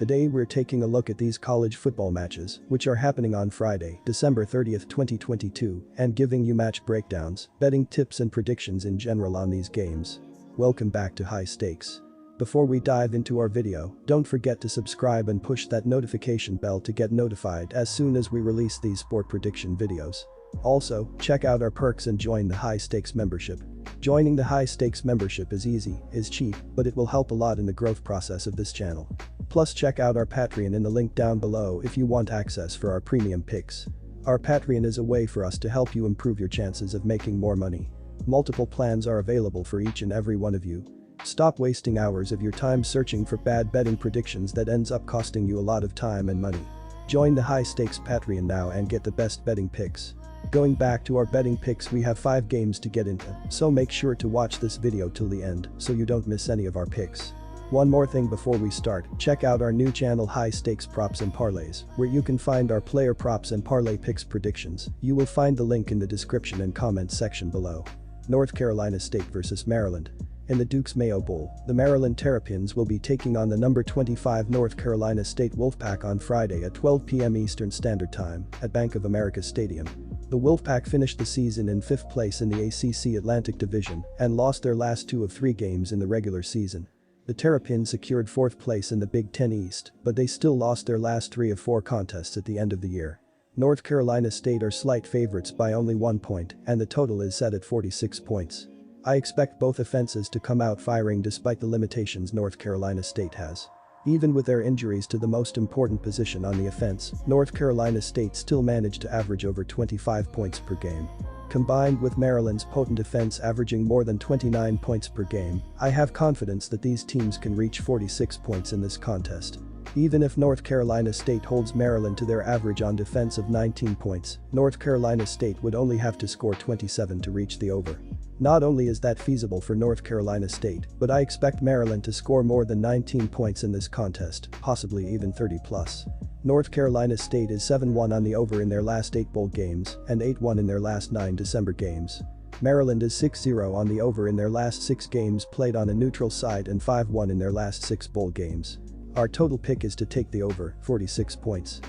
Today we're taking a look at these college football matches, which are happening on Friday, December 30th, 2022, and giving you match breakdowns, betting tips and predictions in general on these games. Welcome back to High Stakes. Before we dive into our video, don't forget to subscribe and push that notification bell to get notified as soon as we release these sport prediction videos. Also, check out our perks and join the High Stakes membership. Joining the High Stakes membership is easy, is cheap, but it will help a lot in the growth process of this channel. Plus check out our Patreon in the link down below if you want access for our premium picks. Our Patreon is a way for us to help you improve your chances of making more money. Multiple plans are available for each and every one of you. Stop wasting hours of your time searching for bad betting predictions that ends up costing you a lot of time and money. Join the High Stakes Patreon now and get the best betting picks. Going back to our betting picks, we have 5 games to get into, so make sure to watch this video till the end so you don't miss any of our picks. One more thing before we start, check out our new channel High Stakes Props and Parlays, where you can find our player props and parlay picks predictions. You will find the link in the description and comments section below. North Carolina State vs Maryland. In the Duke's Mayo Bowl, the Maryland Terrapins will be taking on the number 25 North Carolina State Wolfpack on Friday at 12 p.m. Eastern Standard Time at Bank of America Stadium. The Wolfpack finished the season in 5th place in the ACC Atlantic Division and lost their last 2 of 3 games in the regular season. The Terrapins secured 4th place in the Big Ten East, but they still lost their last 3 of 4 contests at the end of the year. North Carolina State are slight favorites by only 1 point, and the total is set at 46 points. I expect both offenses to come out firing despite the limitations North Carolina State has. Even with their injuries to the most important position on the offense, North Carolina State still managed to average over 25 points per game. Combined with Maryland's potent defense averaging more than 29 points per game, I have confidence that these teams can reach 46 points in this contest. Even if North Carolina State holds Maryland to their average on defense of 19 points, North Carolina State would only have to score 27 to reach the over. Not only is that feasible for North Carolina State, but I expect Maryland to score more than 19 points in this contest, possibly even 30 plus. North Carolina State is 7-1 on the over in their last 8 bowl games and 8-1 in their last 9 December games. Maryland is 6-0 on the over in their last 6 games played on a neutral site and 5-1 in their last 6 bowl games. Our total pick is to take the over, 46 points.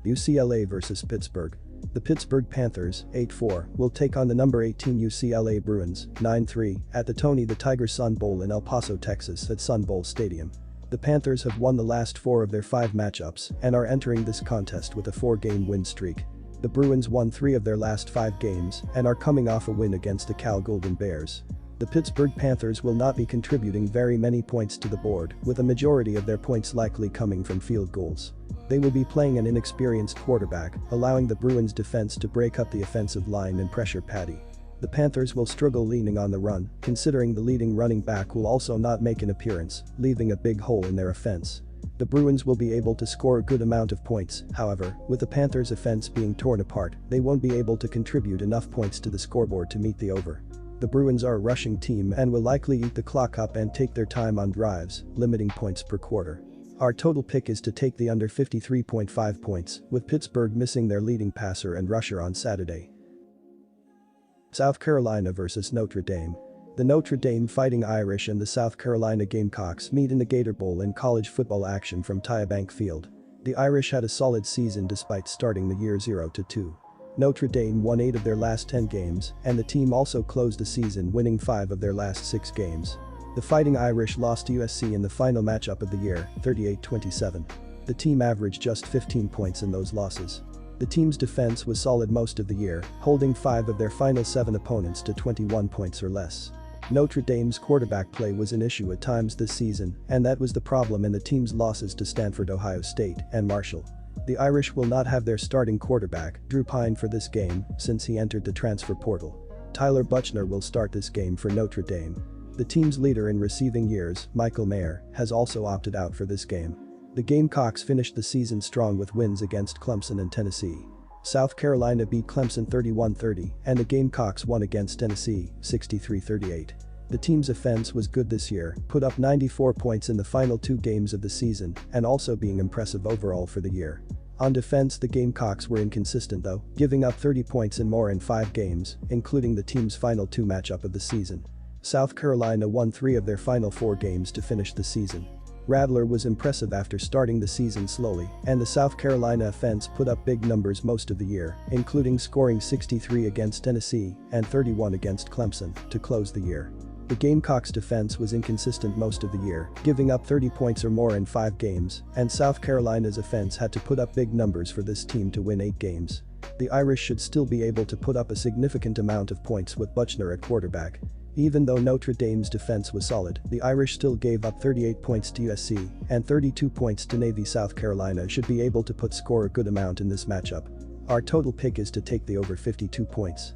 UCLA vs Pittsburgh. The Pittsburgh Panthers, 8-4, will take on the number 18 UCLA Bruins, 9-3, at the Tony the Tiger Sun Bowl in El Paso, Texas at Sun Bowl Stadium. The Panthers have won the last 4 of their 5 matchups and are entering this contest with a 4-game win streak. The Bruins won 3 of their last 5 games and are coming off a win against the Cal Golden Bears. The Pittsburgh Panthers will not be contributing very many points to the board, with a majority of their points likely coming from field goals. They will be playing an inexperienced quarterback, allowing the Bruins defense to break up the offensive line and pressure Patty. The Panthers will struggle leaning on the run, considering the leading running back will also not make an appearance, leaving a big hole in their offense. The Bruins will be able to score a good amount of points, however, with the Panthers' offense being torn apart, they won't be able to contribute enough points to the scoreboard to meet the over. The Bruins are a rushing team and will likely eat the clock up and take their time on drives, limiting points per quarter. Our total pick is to take the under 53.5 points, with Pittsburgh missing their leading passer and rusher on Saturday. South Carolina vs Notre Dame. The Notre Dame Fighting Irish and the South Carolina Gamecocks meet in the Gator Bowl in college football action from Tyabank Field. The Irish had a solid season despite starting the year 0-2. Notre Dame won 8 of their last 10 games, and the team also closed the season winning 5 of their last 6 games. The Fighting Irish lost to USC in the final matchup of the year, 38-27. The team averaged just 15 points in those losses. The team's defense was solid most of the year, holding 5 of their final 7 opponents to 21 points or less. Notre Dame's quarterback play was an issue at times this season, and that was the problem in the team's losses to Stanford, Ohio State, and Marshall. The Irish will not have their starting quarterback, Drew Pine, for this game, since he entered the transfer portal. Tyler Buchner will start this game for Notre Dame. The team's leader in receiving years, Michael Mayer, has also opted out for this game. The Gamecocks finished the season strong with wins against Clemson and Tennessee. South Carolina beat Clemson 31-30, and the Gamecocks won against Tennessee, 63-38. The team's offense was good this year, put up 94 points in the final 2 games of the season, and also being impressive overall for the year. On defense, the Gamecocks were inconsistent though, giving up 30 points and more in 5 games, including the team's final 2 matchup of the season. South Carolina won 3 of their final 4 games to finish the season. Rattler was impressive after starting the season slowly, and the South Carolina offense put up big numbers most of the year, including scoring 63 against Tennessee and 31 against Clemson to close the year. The Gamecocks' defense was inconsistent most of the year, giving up 30 points or more in 5 games, and South Carolina's offense had to put up big numbers for this team to win 8 games. The Irish should still be able to put up a significant amount of points with Buchner at quarterback. Even though Notre Dame's defense was solid, the Irish still gave up 38 points to USC and 32 points to Navy. South Carolina should be able to score a good amount in this matchup. Our total pick is to take the over 52 points.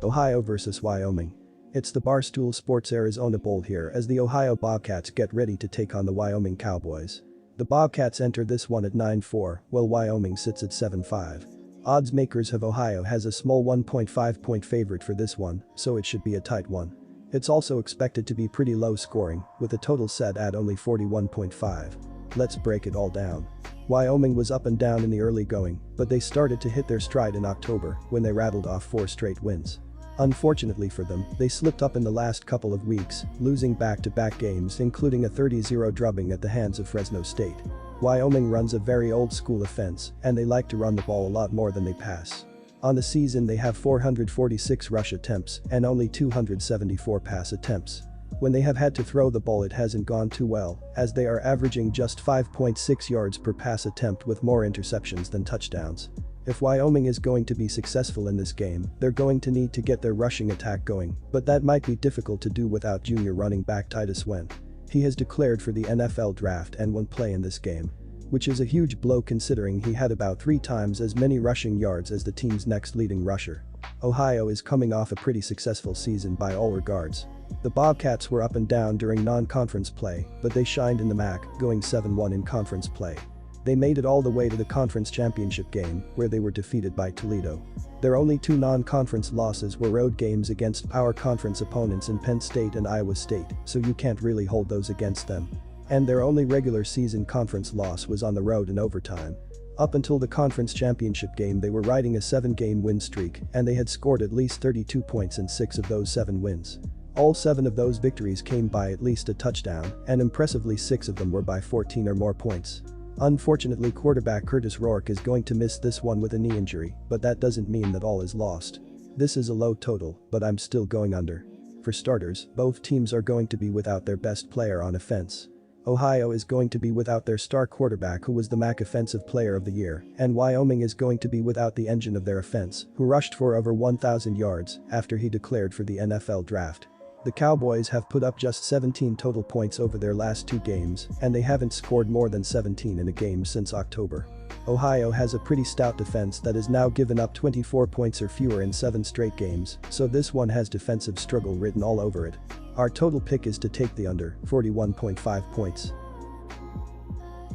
Ohio vs Wyoming. It's the Barstool Sports Arizona Bowl here as the Ohio Bobcats get ready to take on the Wyoming Cowboys. The Bobcats enter this one at 9-4, while Wyoming sits at 7-5. Odds makers have Ohio has a small 1.5 point favorite for this one, so it should be a tight one. It's also expected to be pretty low scoring, with a total set at only 41.5. Let's break it all down. Wyoming was up and down in the early going, but they started to hit their stride in October when they rattled off 4 straight wins. Unfortunately for them, they slipped up in the last couple of weeks, losing back-to-back games including a 30-0 drubbing at the hands of Fresno State. Wyoming runs a very old-school offense, and they like to run the ball a lot more than they pass. On the season they have 446 rush attempts and only 274 pass attempts. When they have had to throw the ball it hasn't gone too well, as they are averaging just 5.6 yards per pass attempt with more interceptions than touchdowns. If Wyoming is going to be successful in this game, they're going to need to get their rushing attack going, but that might be difficult to do without junior running back Titus Wen. He has declared for the NFL draft and won't play in this game, which is a huge blow considering he had about 3 times as many rushing yards as the team's next leading rusher. Ohio is coming off a pretty successful season by all regards. The Bobcats were up and down during non-conference play, but they shined in the MAC, going 7-1 in conference play. They made it all the way to the conference championship game, where they were defeated by Toledo. Their only 2 non-conference losses were road games against power conference opponents in Penn State and Iowa State, so you can't really hold those against them. And their only regular season conference loss was on the road in overtime. Up until the conference championship game they were riding a 7-game win streak, and they had scored at least 32 points in 6 of those 7 wins. All 7 of those victories came by at least a touchdown, and impressively 6 of them were by 14 or more points. Unfortunately, quarterback Curtis Rourke is going to miss this one with a knee injury, but that doesn't mean that all is lost. This is a low total, but I'm still going under. For starters, both teams are going to be without their best player on offense. Ohio is going to be without their star quarterback who was the MAC Offensive Player of the Year, and Wyoming is going to be without the engine of their offense, who rushed for over 1,000 yards after he declared for the NFL draft. The Cowboys have put up just 17 total points over their last 2 games, and they haven't scored more than 17 in a game since October. Ohio has a pretty stout defense that has now given up 24 points or fewer in 7 straight games, so this one has defensive struggle written all over it. Our total pick is to take the under, 41.5 points.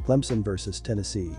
Clemson vs Tennessee.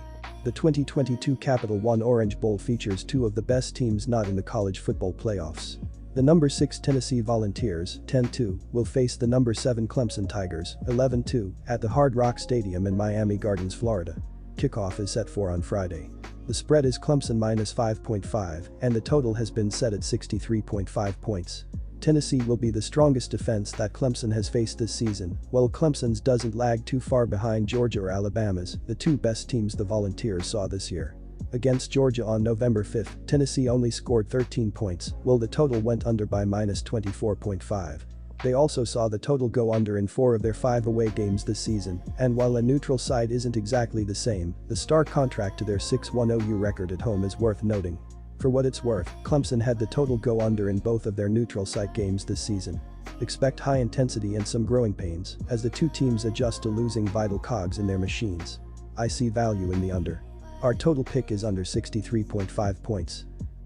The 2022 Capital One Orange Bowl features 2 of the best teams not in the college football playoffs. The number 6 Tennessee Volunteers, 10-2, will face the number 7 Clemson Tigers, 11-2, at the Hard Rock Stadium in Miami Gardens, Florida. Kickoff is set for on Friday. The spread is Clemson minus 5.5, and the total has been set at 63.5 points. Tennessee will be the strongest defense that Clemson has faced this season, while Clemson's doesn't lag too far behind Georgia or Alabama's, the 2 best teams the Volunteers saw this year. Against Georgia on November 5, Tennessee only scored 13 points, while the total went under by minus 24.5. They also saw the total go under in 4 of their 5 away games this season, and while a neutral side isn't exactly the same, the stark contrast to their 6-1 OU record at home is worth noting. For what it's worth, Clemson had the total go under in both of their neutral site games this season. Expect high intensity and some growing pains as the 2 teams adjust to losing vital cogs in their machines. I see value in the under. Our total pick is under 63.5 points.